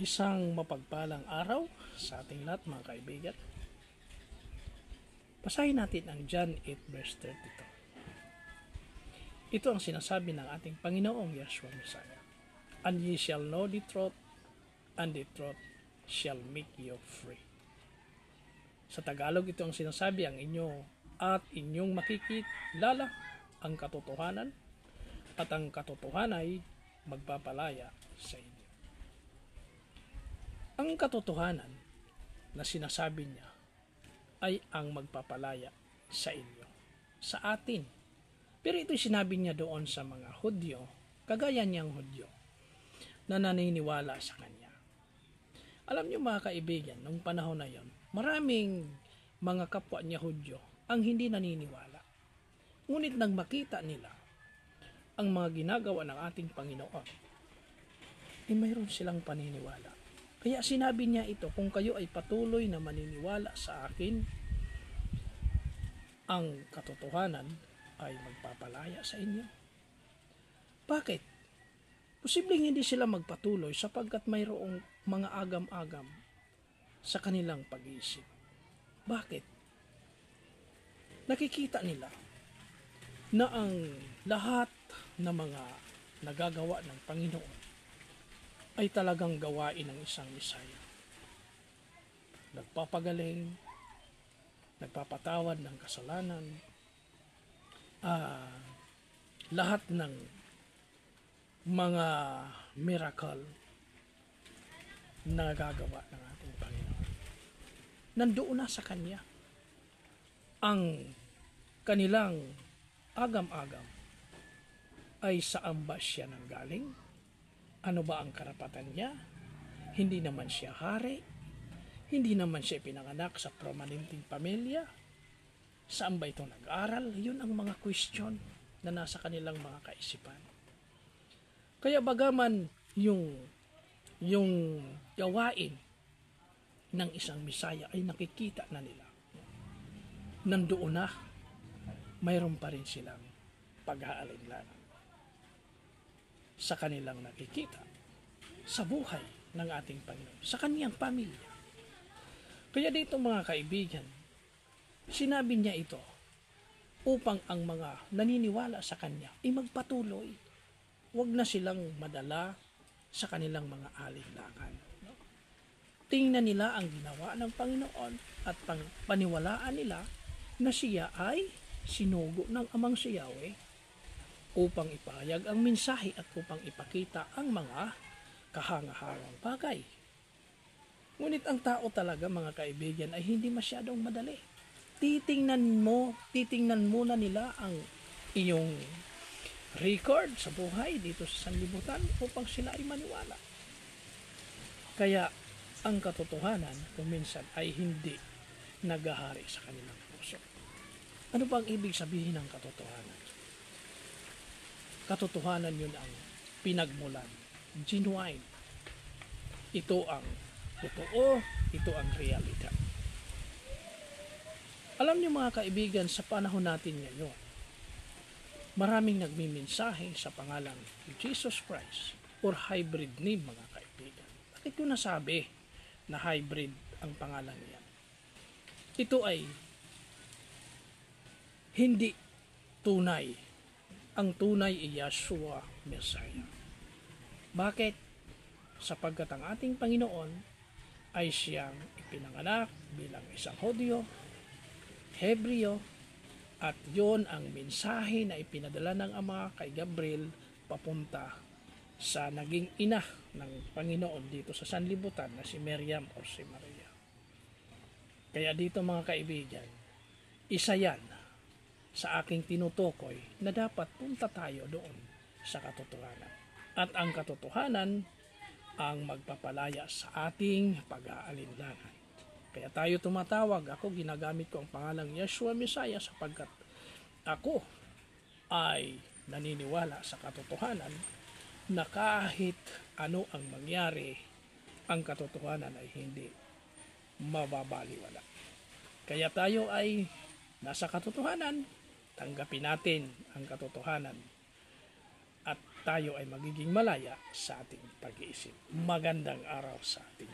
Isang mapagpalang araw sa ating lahat mga kaibigan. Basahin natin ang John 8 verse 32. Ito ang sinasabi ng ating Panginoong Yeshua Messiah. And ye shall know the truth, and the truth shall make you free. Sa Tagalog, ito ang sinasabi ang inyo at inyong makikilala ang katotohanan at ang katotohanan ay magpapalaya sa inyo. Ang katotohanan na sinasabi niya ay ang magpapalaya sa inyo, sa atin. Pero ito sinabi niya doon sa mga Hudyo, kagaya niyang Hudyo, na naniniwala sa kanya. Alam niyo mga kaibigan, nung panahon na yon, maraming mga kapwa niya Hudyo ang hindi naniniwala. Ngunit nang makita nila ang mga ginagawa ng ating Panginoon, mayroon silang paniniwala. Kaya sinabi niya ito, kung kayo ay patuloy na maniniwala sa akin, ang katotohanan ay magpapalaya sa inyo. Bakit? Posibleng hindi sila magpatuloy sapagkat mayroong mga agam-agam sa kanilang pag-iisip. Bakit? Nakikita nila na ang lahat ng mga nagagawa ng Panginoon ay talagang gawain ng isang Mesaya. Nagpapagaling, nagpapatawad ng kasalanan, lahat ng mga miracle na nagagawa ng ating Panginoon. Nandoon na sa Kanya ang kanilang agam-agam ay saan ba siya nanggaling? Ano ba ang karapatan niya? Hindi naman siya hari. Hindi naman siya pinanganak sa prominenteng pamilya. Saan ba ito nag-aral? Yun ang mga question na nasa kanilang mga kaisipan. Kaya bagaman yung gawain ng isang Mesaya ay nakikita na nila, nandoon na, mayroon pa rin silang pag-aalinlangan sa kanilang nakikita sa buhay ng ating Panginoon, sa kaniyang pamilya. Kaya dito mga kaibigan, sinabi niya ito upang ang mga naniniwala sa Kanya ay magpatuloy. Huwag na silang madala sa kanilang mga alinlangan. Tingnan nila ang ginawa ng Panginoon at paniwalaan nila na siya ay sinugo ng Amang si Yahweh upang ipahayag ang mensahe at upang ipakita ang mga kahangahangang bagay. Ngunit ang tao talaga mga kaibigan ay hindi masyadong madali. Titingnan muna nila ang iyong record sa buhay dito sa sanlibutan upang sila ay maniwala. Kaya ang katotohanan kung minsan ay hindi naghahari sa kanilang puso. Ano ba ang ibig sabihin ng katotohanan? Katotohanan yun ang pinagmulan, genuine. Ito ang totoo, ito ang realidad. Alam niyo mga kaibigan, sa panahon natin ngayon, maraming nagmimensahe sa pangalan ni Jesus Christ or hybrid name mga kaibigan. Bakit ko nasabi na hybrid ang pangalan niya? Ito ay hindi tunay. Ang tunay ay Yeshua Messiah. Bakit? Sapagkat ang ating Panginoon ay siyang ipinanganak bilang isang Hudyo, Hebreo, at yon ang mensahe na ipinadala ng Ama kay Gabriel papunta sa naging ina ng Panginoon dito sa sanlibutan na si Miriam o si Maria. Kaya dito mga kaibigan, isa yan sa aking tinutukoy na dapat punta tayo doon sa katotohanan. At ang katotohanan ang magpapalaya sa ating pag-aalinlangan. Kaya tayo tumatawag, ako ginagamit ko ang pangalang Yeshua Messiah sapagkat ako ay naniniwala sa katotohanan na kahit ano ang mangyari, ang katotohanan ay hindi mababaliwala. Kaya tayo ay nasa katotohanan, tanggapin natin ang katotohanan at tayo ay magiging malaya sa ating pag-iisip. Magandang araw sa ating